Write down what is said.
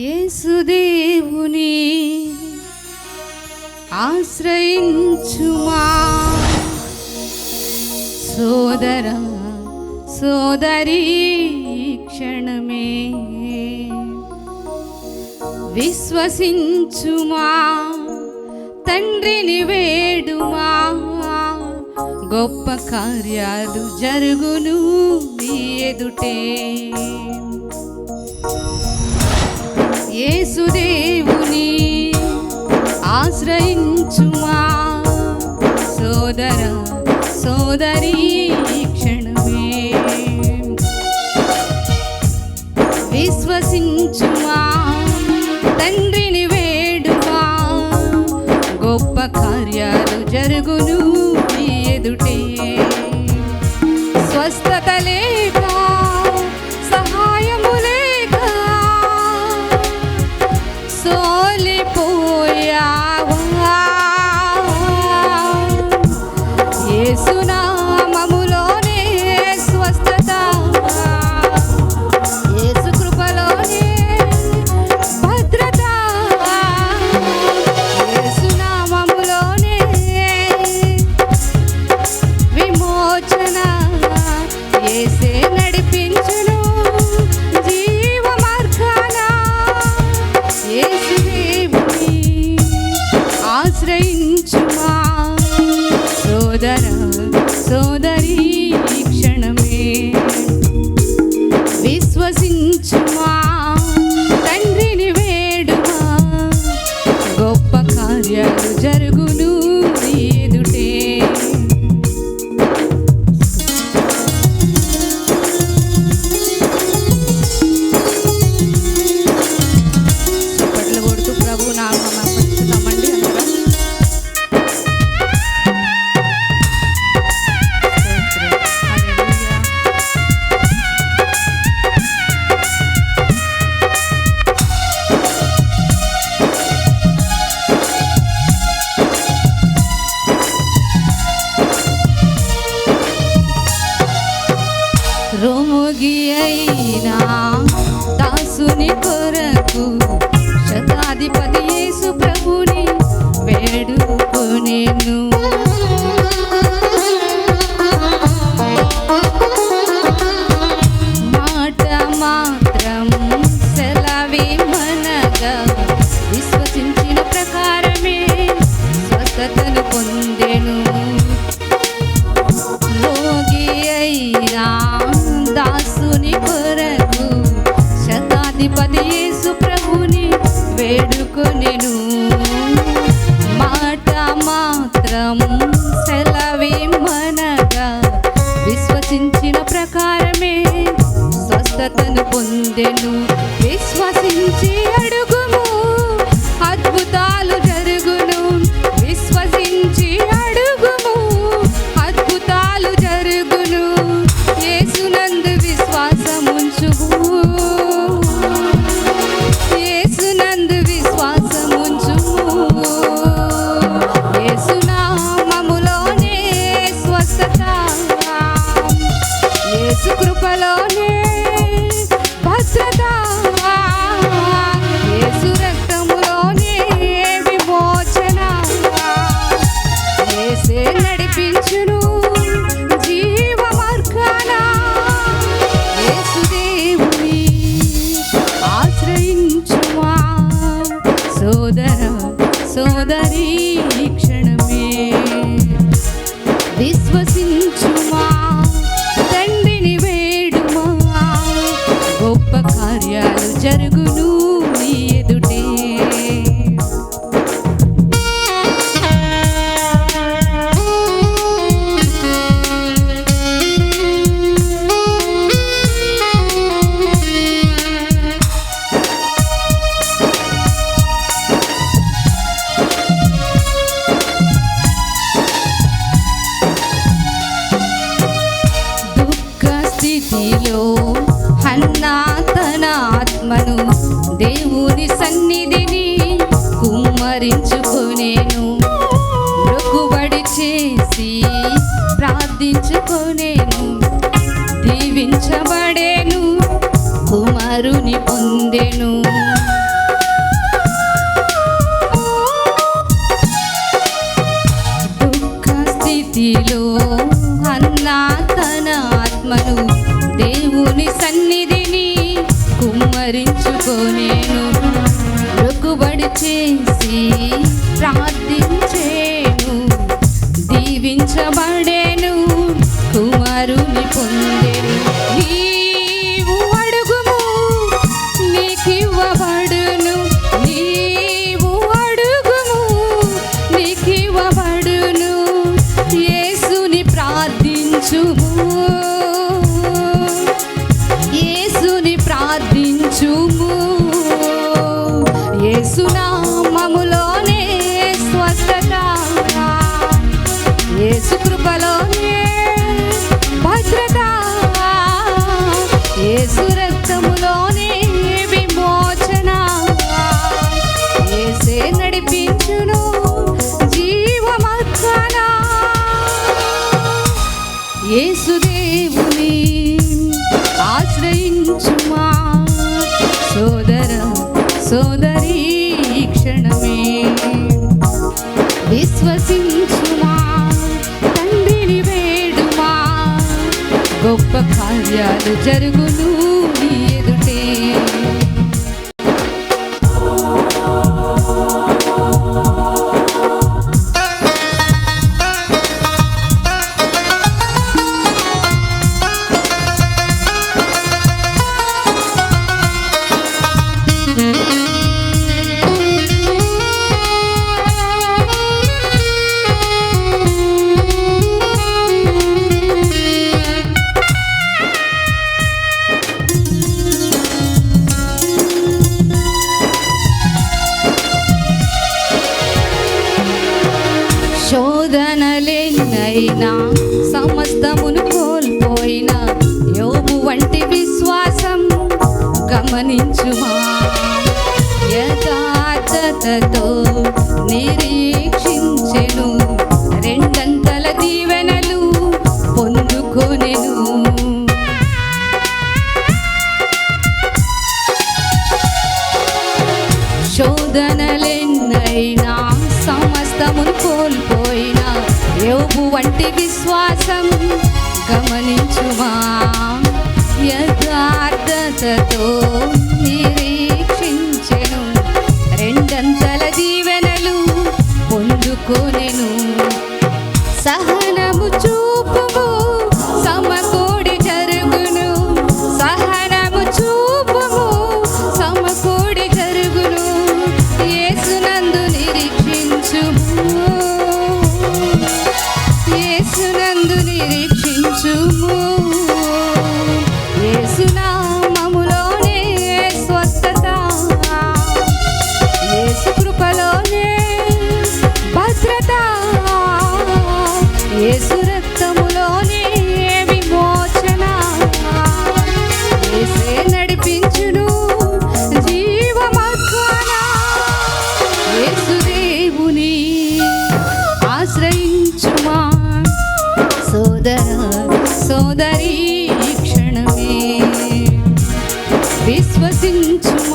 యేసుదేవుని ఆశ్రయించుమా సోదరా సోదరీ, క్షణమే విశ్వసించుమా, తండ్రిని వేడుమా, గొప్ప కార్యాలు జరుగును నీ ఎదుటే. యేసుదేవుని ఆశ్రయించుమా సోదరా సోదరీ, క్షణమే విశ్వసించుమా, తండ్రిని వేడుమా, గొప్ప కార్యాలు జరుగును నీ ఎదుటే. స్వస్థత లేక సహాయము లేక సోలిపోయావా, యేసునామములోనే స్వస్థత, యేసు కృపలోనే భద్రత, యేసునామములోనే విమోచన, యేసే నడిపించును జీవ మార్గాన. యేసుదేవుని ఆశ్రయించుమా సోదరా సోదరీ, క్షణమే విశ్వసించుమా, తండ్రిని వేడుమా, గొప్ప కార్యాలు జరుగును నీ ఎదుటే. చప్పట్లు కొడుతూ ప్రభు నామం అర్పిస్తున్నామండి అందరం. హల్లెలూయా. రోగి అయినా దాసుని కొరకు శతాధిపతి యేసు ప్రభుని వేడుకొనెను. మాట మాత్రం సెలవిమ్మనగా విశ్వసించిన ప్రకారమే స్వస్థతను పొందెను. రోగి అయినా దాసుని కొరకు శతాధిపతి యేసు ప్రభుని వేడుకొనెను. మాట మాత్రం సెలవిమ్మనగా విశ్వసించిన ప్రకారమే స్వస్థతను పొందెను. విశ్వసించి అడుగుము అద్భుతాలు జరుగును, విశ్వసించి అడుగుము అద్భుతాలు జరుగును. యేసునందు విశ్వాసముంచుము, యేసునందు విశ్వాసముంచుము, యేసునామములోనే స్వస్థత, యేసు కృపలోనే భద్రత, యేసు రక్తములోనే విమోచన, యేసే నడిపించును జీవ మార్గాన. యేసుదేవుని ఆశ్రయించుమా సోదరా సోదరీ, క్షణమే విశ్వసించుమా, తండ్రిని వేడుమా, గొప్ప కార్యాలు జరుగును నీ ఎదుటే. దుఃఖ స్థితిలో హన్నా తన ఆత్మను దేవుని సన్నిధిని కుమ్మరించుకొనేను. మొక్కుబడి చేసి ప్రార్థించుకొనేను, దీవించబడేను, కుమారుని పొందెను. స్థితిలో అన్నా తన ఆత్మను దేవుని సన్నిధిని కుమ్మరించుకోనేను. మొక్కుబడి చేసి ప్రార్థించేను, దీవించబడేను, కుమారుని పొందెను. నీవు అడుగుము నీకివ్వబడును, నీవు అడుగుము నీకివ్వబడును. యేసుని ప్రార్థించుము, యేసుని ప్రార్థించుము. యేసు నామములోనే స్వస్థత, యేసు కృపలోనే భద్రత, యేసు రక్తములోనే విమోచన. యేసే నడిపించును జీవమార్గాన. యేసు దేవుని ఆశ్రయించుమా సోదర సోదరి, క్షణమే విశ్వసించుమా, తండ్రిని వేడుమా, గొప్ప కార్యాలు జరుగును నీ ఎదుటే. శోధనలెన్నైనా సమస్తమును కోల్పోయిన యోబు వంటి విశ్వాసం గమనించుమా. యథార్థతతో నిరీక్షించెను, రెండంతల దీవెనలు పొందుకొనెను. శోధనలెన్నైనా సమస్తమును కోల్పోయిన యోబు వంటి విశ్వాసం గమనించుమా. యథార్థతతో నిరీక్షించెను, రెండంతల దీవెనలు పొందుకొనెను. సహనము చూపుము సమకూడి జరుగును, సహనము చూపుము సమకూడి జరుగును. యేసునందు నిరీక్షించుము, యేసునందు నిరీక్షించుము. యేసు నామములోనే స్వస్థత, యేసు కృపలోనే భద్రత, యేసు రక్తములోనే విమోచన. యేసే నడిపించును జీవమార్గాన. యేసు దేవుని ఆశ్రయించుమా సోదర సోదరి, క్షణమే విశ్వసించుమా.